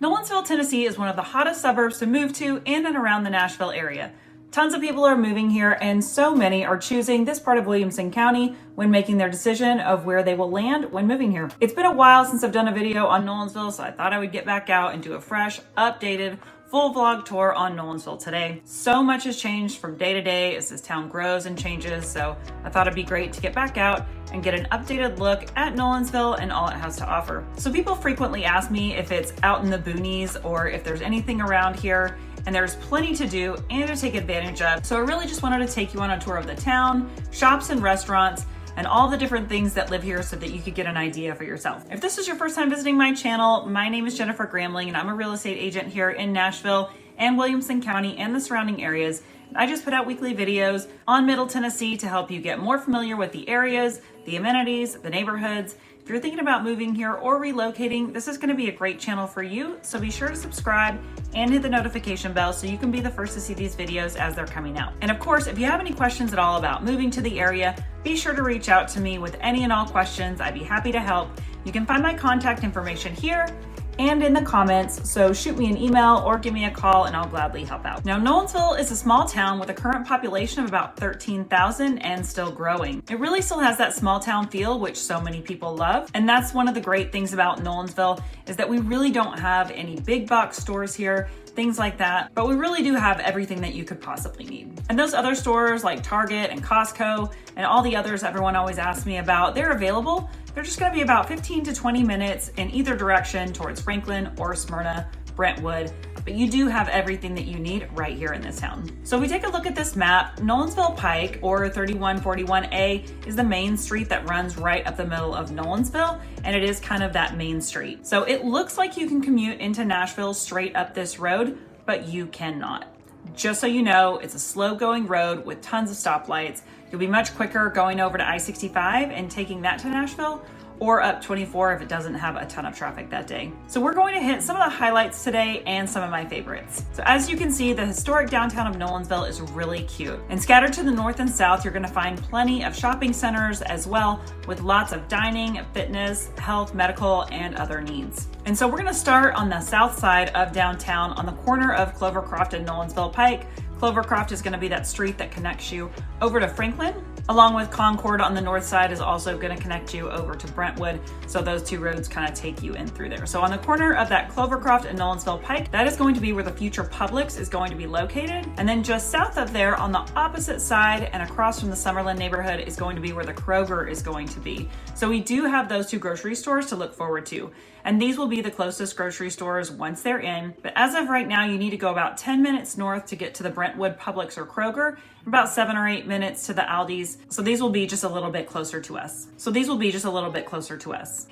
Nolensville, Tennessee is one of the hottest suburbs to move to in and around the Nashville area. Tons of people are moving here, and so many are choosing this part of Williamson County when making their decision of where they will land when moving here. It's been a while since I've done a video on Nolensville, so I thought I would get back out and do a fresh, updated, full vlog tour on Nolensville today. So much has changed from day to day as this town grows and changes, so I thought it'd be great to get back out and get an updated look at Nolensville and all it has to offer. So people frequently ask me if it's out in the boonies or if there's anything around here, and there's plenty to do and to take advantage of. So I really just wanted to take you on a tour of the town, shops and restaurants, and all the different things that live here so that you could get an idea for yourself. If this is your first time visiting my channel, my name is Jennifer Gramling and I'm a real estate agent here in Nashville and Williamson County and the surrounding areas. I just put out weekly videos on Middle Tennessee to help you get more familiar with the areas, the amenities, the neighborhoods. If you're thinking about moving here or relocating, this is going to be a great channel for you. So be sure to subscribe and hit the notification bell so you can be the first to see these videos as they're coming out. And of course, if you have any questions at all about moving to the area, be sure to reach out to me with any and all questions. I'd be happy to help. You can find my contact information here and in the comments, so shoot me an email or give me a call and I'll gladly help out. Now, Nolensville is a small town with a current population of about 13,000 and still growing. It really still has that small town feel, which so many people love. And that's one of the great things about Nolensville is that we really don't have any big box stores here, things like that, but we really do have everything that you could possibly need. And those other stores like Target and Costco and all the others everyone always asks me about, they're available. They're just gonna be about 15 to 20 minutes in either direction towards Franklin or Smyrna, Brentwood, but you do have everything that you need right here in this town. So we take a look at this map. Nolansville Pike, or 3141A, is the main street that runs right up the middle of Nolensville, and it is kind of that main street. So it looks like you can commute into Nashville straight up this road, but you cannot. Just so you know, it's a slow going road with tons of stoplights. You'll be much quicker going over to I-65 and taking that to Nashville, or up 24 if it doesn't have a ton of traffic that day. So we're going to hit some of the highlights today and some of my favorites. So as you can see, the historic downtown of Nolensville is really cute. And scattered to the north and south, you're gonna find plenty of shopping centers as well, with lots of dining, fitness, health, medical, and other needs. And so we're gonna start on the south side of downtown on the corner of Clovercroft and Nolensville Pike. Clovercroft is going to be that street that connects you over to Franklin, along with Concord on the north side is also going to connect you over to Brentwood. So those two roads kind of take you in through there. So on the corner of that Clovercroft and Nolensville Pike, that is going to be where the future Publix is going to be located. And then just south of there on the opposite side and across from the Summerlin neighborhood is going to be where the Kroger is going to be. So we do have those two grocery stores to look forward to. And these will be the closest grocery stores once they're in. But as of right now, you need to go about 10 minutes north to get to the Brentwood Publix or Kroger, about 7 or 8 minutes to the Aldi's. So these will be just a little bit closer to us.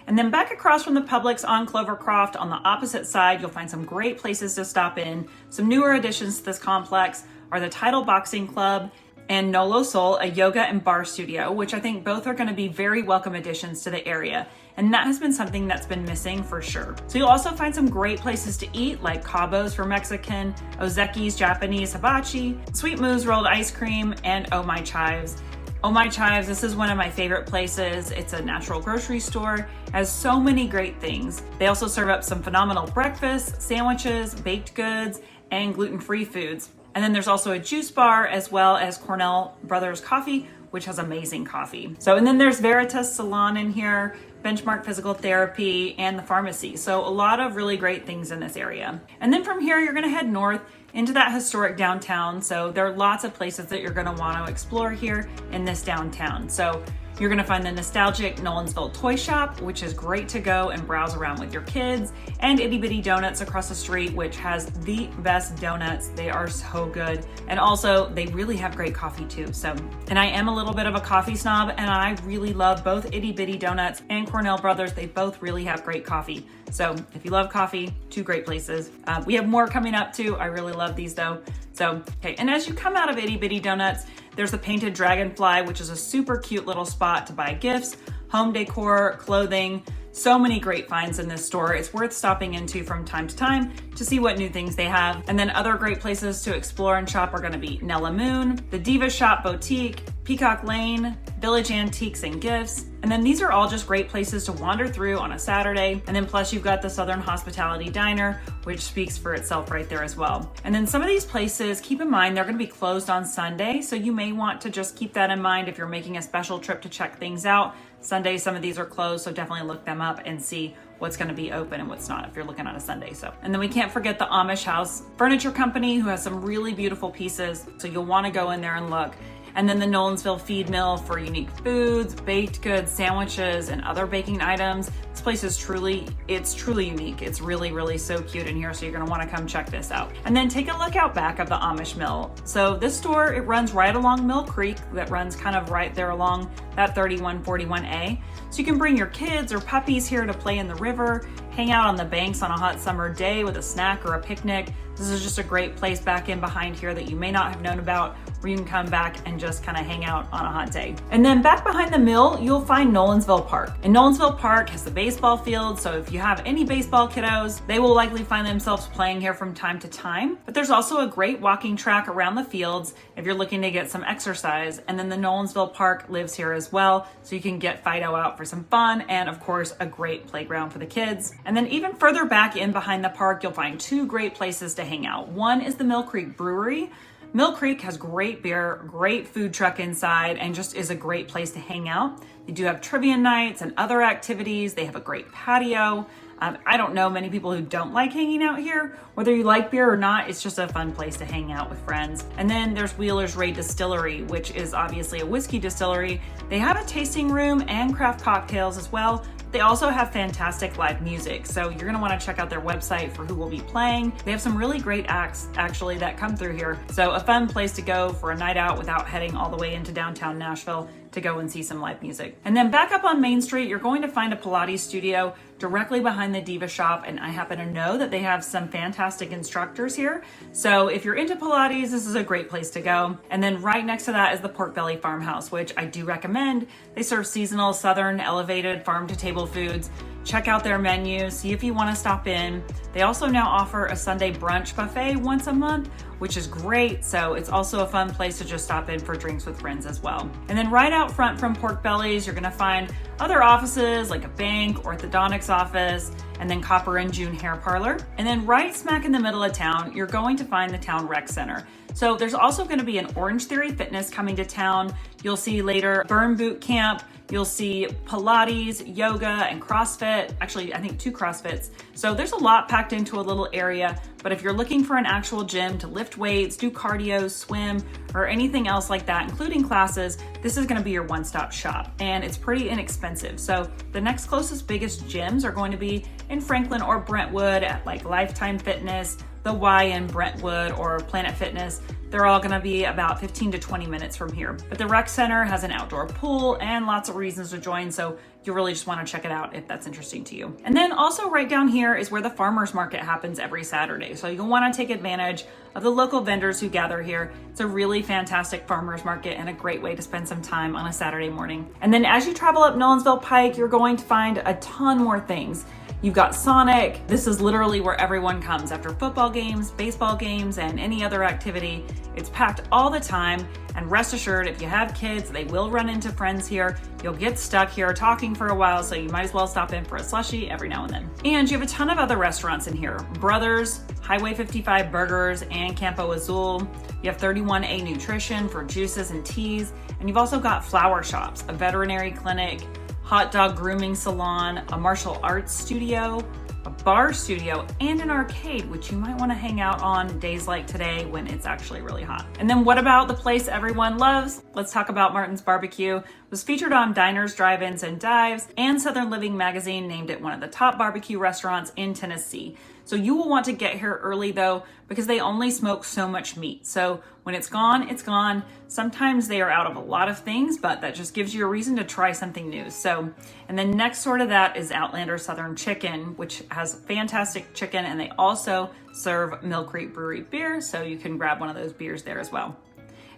And then back across from the Publix on Clovercroft, on the opposite side, you'll find some great places to stop in. Some newer additions to this complex are the Title Boxing Club and Nolo Soul, a yoga and bar studio, which I think both are going to be very welcome additions to the area. And that has been something that's been missing for sure. So you'll also find some great places to eat like Cabo's for Mexican, Ozeki's Japanese hibachi, Sweet Moo's rolled ice cream, and Oh My Chives. Oh My Chives, this is one of my favorite places. It's a natural grocery store, has so many great things. They also serve up some phenomenal breakfasts, sandwiches, baked goods, and gluten-free foods. And then there's also a juice bar as well as Cornell Brothers Coffee, which has amazing coffee. So, and then there's Veritas Salon in here, Benchmark Physical Therapy, and the pharmacy. So a lot of really great things in this area. And then from here, you're gonna head north into that historic downtown. So there are lots of places that you're gonna wanna explore here in this downtown. So you're gonna find the nostalgic Nolensville Toy Shop, which is great to go and browse around with your kids, and Itty Bitty Donuts across the street, which has the best donuts. They are so good. And also they really have great coffee too. So, and I am a little bit of a coffee snob and I really love both Itty Bitty Donuts and Cornell Brothers. They both really have great coffee. So if you love coffee, two great places. We have more coming up too. I really love these though. So, okay, and as you come out of Itty Bitty Donuts, there's the Painted Dragonfly, which is a super cute little spot to buy gifts, home decor, clothing, so many great finds in this store. It's worth stopping into from time to time to see what new things they have. And then other great places to explore and shop are gonna be Nella Moon, the Diva Shop Boutique, Peacock Lane, Village Antiques and Gifts. And then these are all just great places to wander through on a Saturday. And then plus you've got the Southern Hospitality Diner, which speaks for itself right there as well. And then some of these places, keep in mind, they're gonna be closed on Sunday. So you may want to just keep that in mind if you're making a special trip to check things out. Sunday, some of these are closed, so definitely look them up and see what's going to be open and what's not if you're looking on a Sunday. And then we can't forget the Amish House Furniture Company, who has some really beautiful pieces, so you'll want to go in there and look. And then the Nolensville Feed Mill for unique foods, baked goods, sandwiches, and other baking items. This place is truly unique. It's really, really so cute in here, so you're gonna wanna come check this out. And then take a look out back of the Amish Mill. So this store, it runs right along Mill Creek, that runs kind of right there along that 3141A. So you can bring your kids or puppies here to play in the river, hang out on the banks on a hot summer day with a snack or a picnic. This is just a great place back in behind here that you may not have known about, where you can come back and just kind of hang out on a hot day. And then back behind the mill, you'll find Nolansville Park. And Nolansville Park has the baseball field, so if you have any baseball kiddos, they will likely find themselves playing here from time to time. But there's also a great walking track around the fields if you're looking to get some exercise. And then the Nolansville Park lives here as well, so you can get Fido out for some fun, and of course, a great playground for the kids. And then even further back in behind the park, you'll find two great places to hang out. One is the Mill Creek Brewery. Mill Creek has great beer, great food truck inside, and just is a great place to hang out. They do have trivia nights and other activities. They have a great patio. I don't know many people who don't like hanging out here. Whether you like beer or not, it's just a fun place to hang out with friends. And then there's Wheeler's Ray Distillery, which is obviously a whiskey distillery. They have a tasting room and craft cocktails as well. They also have fantastic live music, so you're gonna wanna check out their website for who will be playing. They have some really great acts actually that come through here. So a fun place to go for a night out without heading all the way into downtown Nashville to go and see some live music. And then back up on Main Street, you're going to find a Pilates studio directly behind the Diva Shop, and I happen to know that they have some fantastic instructors here. So if you're into Pilates, this is a great place to go. And then right next to that is the Pork Belly Farmhouse, which I do recommend. They serve seasonal, southern, elevated, farm-to-table foods. Check out their menu, see if you want to stop in. They also now offer a Sunday brunch buffet once a month, which is great. So it's also a fun place to just stop in for drinks with friends as well. And then right out front from Pork Belly's, you're gonna find other offices like a bank, orthodontics office, and then Copper and June Hair Parlor. And then right smack in the middle of town, you're going to find the Town Rec Center. So there's also gonna be an Orange Theory Fitness coming to town. You'll see later Burn Boot Camp. You'll see Pilates, yoga, and CrossFit. Actually, I think 2 CrossFits. So there's a lot packed into a little area, but if you're looking for an actual gym to lift weights, do cardio, swim, or anything else like that, including classes, this is gonna be your one-stop shop, and it's pretty inexpensive. So the next closest biggest gyms are going to be in Franklin or Brentwood at like Lifetime Fitness, the Y in Brentwood, or Planet Fitness. They're all gonna be about 15 to 20 minutes from here. But the rec center has an outdoor pool and lots of reasons to join, so you really just wanna check it out if that's interesting to you. And then also right down here is where the farmers market happens every Saturday. So you'll wanna take advantage of the local vendors who gather here. It's a really fantastic farmers market and a great way to spend some time on a Saturday morning. And then as you travel up Nolansville Pike, you're going to find a ton more things. You've got Sonic. This is literally where everyone comes after football games, baseball games, and any other activity. It's packed all the time, and rest assured, if you have kids, they will run into friends here. You'll get stuck here talking for a while, so you might as well stop in for a slushie every now and then. And you have a ton of other restaurants in here. Brothers, Highway 55 Burgers, and Campo Azul. You have 31A Nutrition for juices and teas, and you've also got flower shops, a veterinary clinic, hot dog grooming salon, a martial arts studio, a bar studio, and an arcade, which you might want to hang out on days like today when it's actually really hot. And then what about the place everyone loves? Let's talk about Martin's Barbecue. It was featured on Diners, Drive-Ins, and Dives, and Southern Living Magazine named it one of the top barbecue restaurants in Tennessee. So you will want to get here early though, because they only smoke so much meat. So when it's gone, it's gone. Sometimes they are out of a lot of things, but that just gives you a reason to try something new. So, and then next door to that is Outlander Southern Chicken, which has fantastic chicken, and they also serve Mill Creek Brewery beer. So you can grab one of those beers there as well.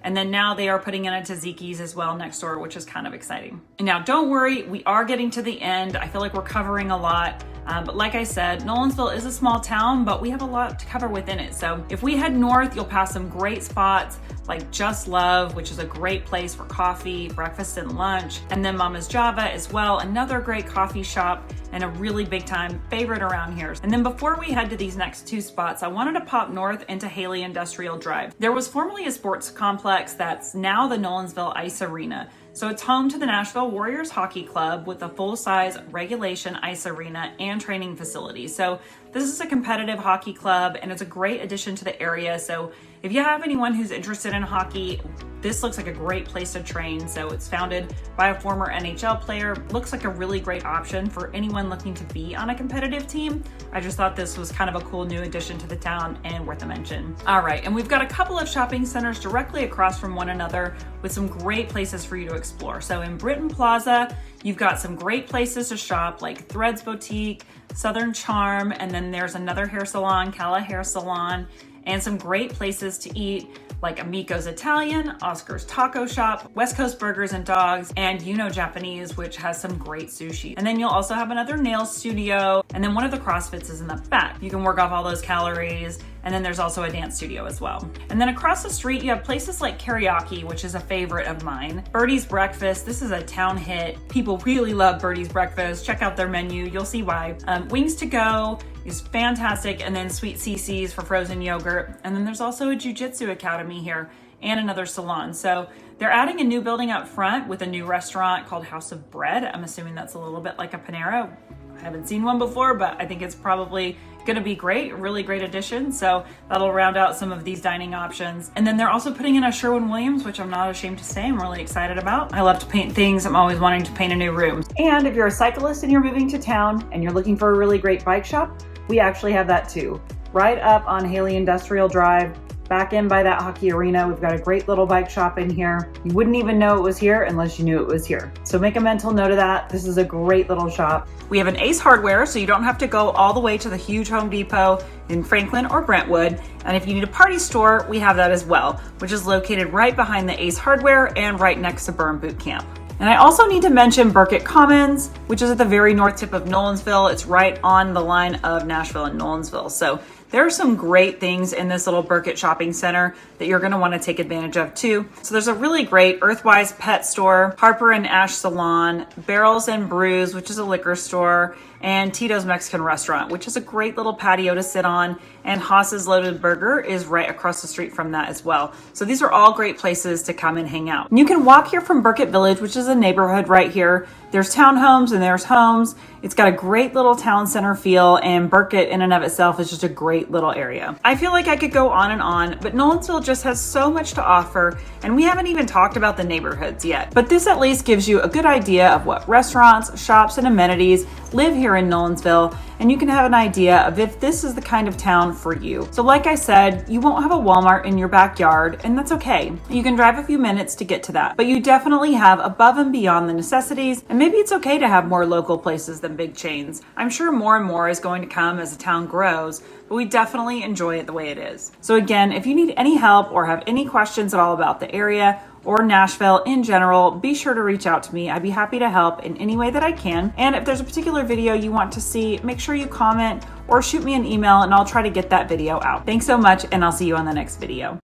And then now they are putting in a Tzatziki's as well next door, which is kind of exciting. And now don't worry, we are getting to the end. I feel like we're covering a lot. But like I said, Nolansville is a small town, but we have a lot to cover within it. So if we head north, you'll pass some great spots like Just Love, which is a great place for coffee, breakfast, and lunch. And then Mama's Java as well, another great coffee shop and a really big time favorite around here. And then before we head to these next two spots, I wanted to pop north into Haley Industrial Drive. There was formerly a sports complex that's now the Nolansville Ice Arena. So it's home to the Nashville Warriors Hockey Club with a full-size regulation ice arena and training facility. So this is a competitive hockey club and it's a great addition to the area. So if you have anyone who's interested in hockey, this looks like a great place to train. So it's founded by a former NHL player. Looks like a really great option for anyone looking to be on a competitive team. I just thought this was kind of a cool new addition to the town and worth a mention. All right, and we've got a couple of shopping centers directly across from one another with some great places for you to explore. So in Britton Plaza, you've got some great places to shop like Threads Boutique, Southern Charm, and then there's another hair salon, Cala Hair Salon, and some great places to eat like Amico's Italian, Oscar's Taco Shop, West Coast Burgers and Dogs, and Japanese, which has some great sushi. And then you'll also have another nail studio, and then one of the CrossFits is in the back. You can work off all those calories, and then there's also a dance studio as well. And then across the street, you have places like Karaoke, which is a favorite of mine. Birdies Breakfast, this is a town hit. People really love Birdies Breakfast. Check out their menu, you'll see why. Wings to Go is fantastic, and then Sweet CC's for frozen yogurt. And then there's also a jiu-jitsu academy here and another salon. So they're adding a new building up front with a new restaurant called House of Bread. I'm assuming that's a little bit like a Panera. I haven't seen one before, but I think it's probably gonna be great, really great addition. So that'll round out some of these dining options. And then they're also putting in a Sherwin-Williams, which I'm not ashamed to say I'm really excited about. I love to paint things. I'm always wanting to paint a new room. And if you're a cyclist and you're moving to town and you're looking for a really great bike shop, we actually have that too. Right up on Haley Industrial Drive, back in by that hockey arena, we've got a great little bike shop in here. You wouldn't even know it was here unless you knew it was here. So make a mental note of that. This is a great little shop. We have an Ace Hardware, so you don't have to go all the way to the huge Home Depot in Franklin or Brentwood. And if you need a party store, we have that as well, which is located right behind the Ace Hardware and right next to Burn Boot Camp. And I also need to mention Burkett Commons, which is at the very north tip of Nolansville. It's right on the line of Nashville and Nolansville. So there are some great things in this little Burkett shopping center that you're gonna wanna take advantage of too. So there's a really great Earthwise pet store, Harper and Ash Salon, Barrels and Brews, which is a liquor store, and Tito's Mexican Restaurant, which is a great little patio to sit on, and Haas's Loaded Burger is right across the street from that as well. So these are all great places to come and hang out. And you can walk here from Burkett Village, which is a neighborhood right here. There's townhomes and there's homes. It's got a great little town center feel, and Burkett in and of itself is just a great little area. I feel like I could go on and on, but Nolansville just has so much to offer, and we haven't even talked about the neighborhoods yet. But this at least gives you a good idea of what restaurants, shops, and amenities live here in Nolansville, and you can have an idea of if this is the kind of town for you. So like I said, you won't have a Walmart in your backyard, and that's okay. You can drive a few minutes to get to that, but you definitely have above and beyond the necessities, and maybe it's okay to have more local places than big chains. I'm sure more and more is going to come as the town grows, but we definitely enjoy it the way it is. So again, if you need any help or have any questions at all about the area or Nashville in general, be sure to reach out to me. I'd be happy to help in any way that I can. And if there's a particular video you want to see, make sure you comment or shoot me an email and I'll try to get that video out. Thanks so much, and I'll see you on the next video.